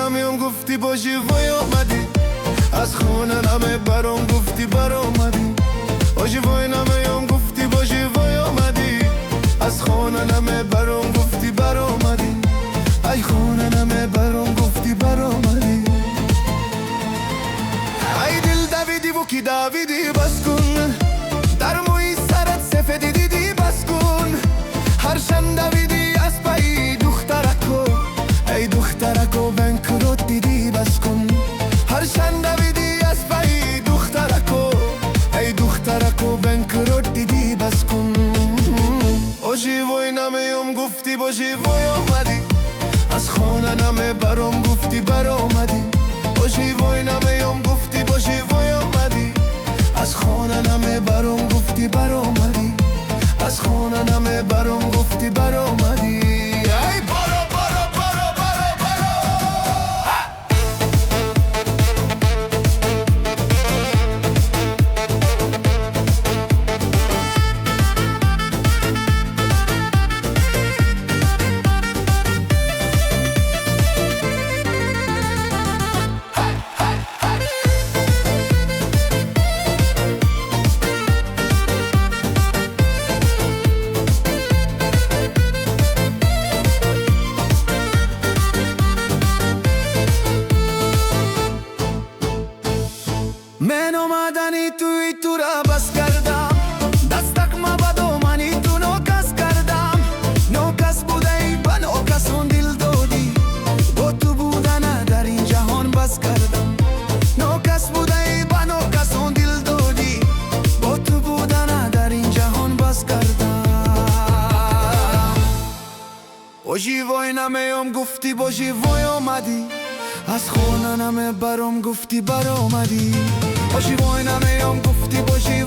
نمیام گفتی باشی وای آمدی، از خونه نمی برام گفتی بر آمدی. باشی وای نمیام گفتی باشی وای آمدی، از خونه نمی برام گفتی بر آمدی. ای خونه نمی برام گفتی بر آمدی. ای دل دویدی و کی دویدی بس کن، در موی سرت سفیدی دیدی بس کن. هر شن دویدی از پایی دخترکو، ای دخترکو بن کرد دیدی بس کن. هر شن دویدی از پایی دخترکو، ای دخترکو بن کرد دیدی بس کن. باشی وای نمیام گفتی باشی وای آمدی، از خانه نمی برام گفتی بر آمدی. باشی وای نمیام گفتی باشی وای آمدی، از خانه نمی برام گفتی بر آمدی. از خانه نمی برام گفتی بر آمدی. ای برو برو برو برو برو. من اومدنی توی تو را بس کردم، دستک ما بدو منی تو نوکس کردم. نوکس بوده ای با نوکسون دل دادی، با تو بودن در این جهان بس کردم. نوکس بوده ای با نوکسون دل دادی، با تو بودن در این جهان بس کردم. باشی وای نمیام گفتی باشی وای آمدی، از خونه نمی برام گفتی بر آمدی. باشی وای نمیام گفتی باشی